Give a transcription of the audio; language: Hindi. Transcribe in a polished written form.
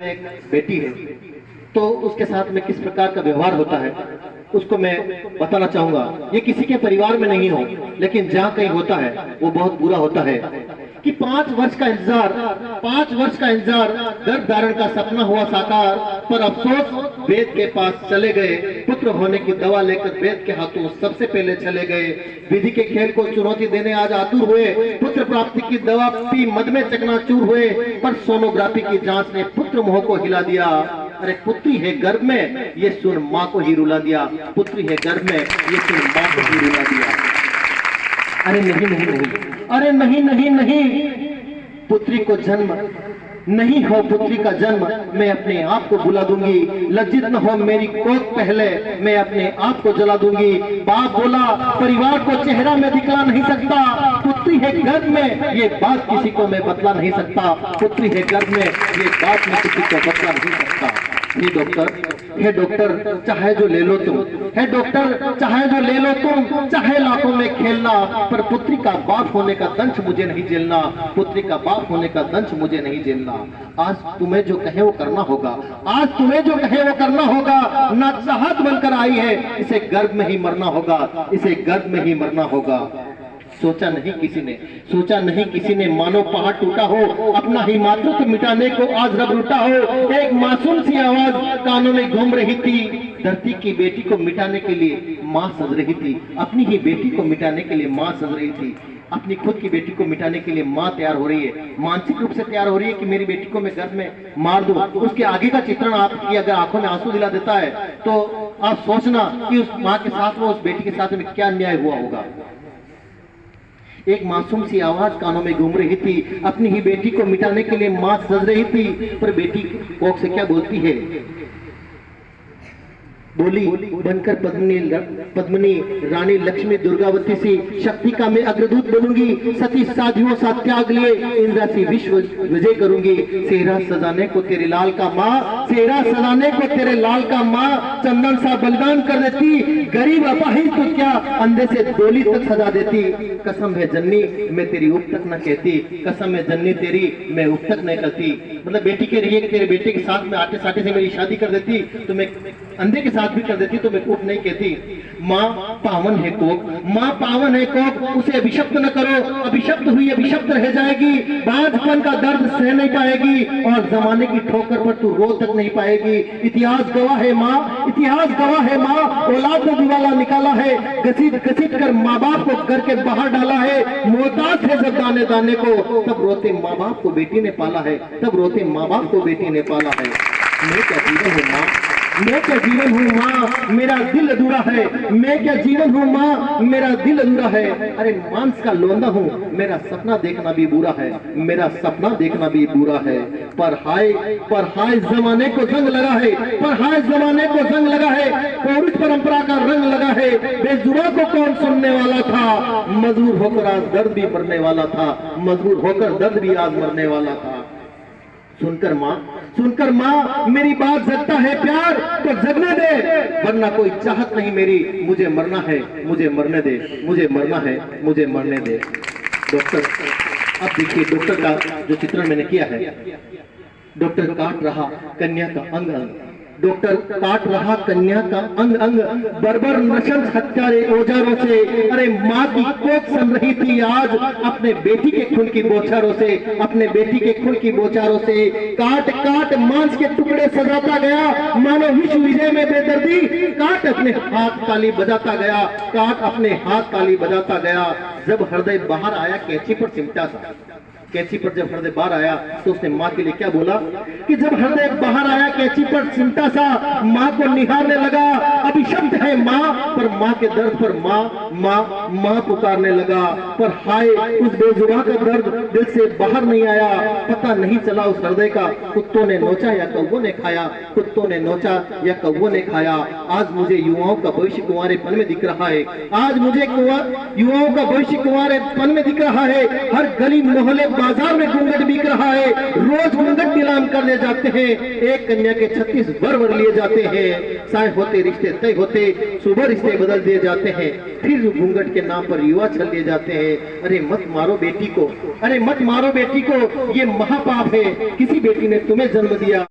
एक बेटी है तो उसके साथ में किस प्रकार का व्यवहार होता है उसको मैं बताना चाहूंगा। ये किसी के परिवार में नहीं हो, लेकिन जहाँ कहीं होता है वो बहुत बुरा होता है कि 5 वर्ष का इंतजार गर्भ धारण का सपना हुआ साकार, पर अफसोस वेद के पास चले गए, पुत्र होने की दवा लेकर वेद के हाथों सबसे पहले चले गए। विधि के खेल को चुनौती देने आज आतुर हुए, पुत्र प्राप्ति की दवा पी मद में चकनाचूर हुए, पर सोनोग्राफी की जांच ने पुत्र मोह को हिला दिया। अरे पुत्री है गर्भ में, ये सुन माँ को ही रुला दिया। पुत्री है गर्भ में, ये सुन माँ को ही रुला दिया। अरे नहीं नहीं नहीं, अरे नहीं नहीं नहीं, पुत्री को जन्म नहीं हो, पुत्री का जन्म मैं अपने आप को बुला दूंगी। लज्जित न हो मेरी कोख पहले, मैं अपने आप को जला दूंगी। बाप बोला परिवार को चेहरा में दिखला नहीं सकता, पुत्री है गर्भ में, ये बात किसी को मैं बतला नहीं सकता। पुत्री है गर्भ में, ये बात मैं किसी को बतला नहीं सकता। हे डॉक्टर चाहे जो ले लो तुम, हे डॉक्टर चाहे जो ले लो तुम, चाहे लाखों में खेलना, पर पुत्री का बाप होने का दंश मुझे नहीं झेलना। पुत्री का बाप होने का दंश मुझे नहीं झेलना। आज तुम्हें जो कहे वो करना होगा, आज तुम्हें जो कहे वो करना होगा। ना चाहत बनकर आई है, इसे गर्भ में ही मरना होगा, इसे गर्भ में ही मरना होगा। सोचा नहीं किसी ने मानो पहाड़ टूटा हो, अपना ही मातृत्व मिटाने को आज रब लूटा हो। एक मासूम सी आवाज कानों में घूम रही थी, धरती की बेटी को मिटाने के लिए माँ सज रही थी। अपनी ही बेटी को मिटाने के लिए माँ सज रही थी, अपनी खुद की बेटी को मिटाने के लिए माँ तैयार हो रही है, मानसिक रूप से तैयार हो रही है कि मेरी बेटी को मैं गर्भ में मार दूं। उसके आगे का चित्रण आपकी अगर आंखों में आंसू दिला देता है तो आप सोचना कि उस माँ के साथ में, उस बेटी के साथ में क्या अन्याय हुआ होगा। एक मासूम सी आवाज कानों में घूम रही थी, अपनी ही बेटी को मिटाने के लिए मां सज रही थी, पर बेटी कोख से क्या बोलती है? बोली बनकर पद्मिनी रानी लक्ष्मी दुर्गावती सी शक्ति का मैं अग्रदूत बनूंगी। सती साधियों सा त्याग लिए इंद्रा सी विश्व विजय करूंगी। सेहरा सजाने को तेरे लाल का माँ, सेहरा सजाने को तेरे लाल का माँ, चंदन सा बलिदान कर देती। गरीब अपाहिज तो क्या अंधे से डोली तक सजा देती। कसम है जन्नी मैं तेरी उप तक न कहती, कसम है जन्नी तेरी मैं उप तक नहीं कहती। मतलब बेटी के लिए तेरे बेटे के साथ में आटे साटे से मेरी शादी कर देती तो मैं अंधे के साथ भी कर देती तो मैं कोक नहीं कहती। माँ पावन है कोक, माँ पावन है कोक, उसे अभिशप्त न करो, अभिशप्त हुई अभिशप्त रह जाएगी। बांझपन का दर्द सह नहीं पाएगी और जमाने की ठोकर पर तू रो तक नहीं पाएगी। इतिहास गवाह है माँ, इतिहास गवाह है माँ, औलाद को दिवाला निकाला है, घसीट घसीट कर माँ बाप को घर के बाहर डाला है। मोहताज है जब दाने दाने को, तब रोते माँ बाप को बेटी ने पाला है, तब रोते माँ बाप को बेटी ने पाला है। मैं क्या जीवन हूँ माँ, मैं क्या जीवन हूँ माँ, मेरा दिल अधूरा है। मैं क्या जीवन हूँ माँ, मेरा दिल अधूरा है। अरे मांस का लोंदा हूँ, मेरा सपना देखना भी बुरा है, मेरा सपना देखना भी बुरा है। पर हाय जमाने को जंग लगा है, पर हाय जमाने को जंग लगा है। पौरुष परंपरा का रंग लगा है, बेजुबा को कौन सुनने वाला था। मजबूर होकर आज दर्द भी मरने वाला था, मजबूर होकर दर्द भी आज मरने वाला था। सुनकर माँ मेरी बात जगता है प्यार तो जगने दे, वरना कोई चाहत नहीं मेरी, मुझे मरना है, मुझे मरने दे, मुझे मरना है, मुझे मरने दे। डॉक्टर अब देखिए डॉक्टर का जो चित्रण मैंने किया है, डॉक्टर काट रहा कन्या का अंग अंग, डॉक्टर काट रहा कन्या का अंग अंग, बर्बर नशंस हत्यारे औजारों से। अरे माँ की कोख सन रही थी आज अपने बेटी के खून की बौछारों से, अपने बेटी के खून की बौछारों से। काट काट मांस के टुकड़े सजाता गया, मानो विश्व विजय में बेदर्दी। काट अपने हाथ ताली बजाता गया, काट अपने हाथ ताली बजाता गया। जब हृदय बाहर आया कैंची पर सिमटा सा, कैंची पर जब हृदय बाहर आया तो उसने माँ के लिए क्या बोला कि जब हृदय बाहर आया कैंची पर सिमटा सा, माँ को निहारने लगा। अभिशप्त है माँ, पर माँ के दर्द पर माँ माँ माँ पुकारने लगा। पर हाय उस बेजुबान का दर्द दिल से बाहर नहीं आया। पता नहीं चला उस हृदय का, कुत्तों ने नोचा या कौवों ने खाया, कुत्तों ने नोचा या कौवों ने खाया। आज मुझे युवाओं का भविष्य कुंवारेपन में दिख रहा है, आज मुझे युवाओं का भविष्य कुंवारेपन में दिख रहा है। हर गली मोहल्ले बाजार में घूंघट बिक रहा है, रोज घूंघट नीलाम करने जाते हैं। एक कन्या के 36 वर लिए जाते हैं। साय होते रिश्ते तय होते, सुबह रिश्ते बदल दिए जाते हैं, फिर घूंघट के नाम पर युवा छल दिए जाते हैं। अरे मत मारो बेटी को, अरे मत मारो बेटी को, ये महापाप है। किसी बेटी ने तुम्हें जन्म दिया।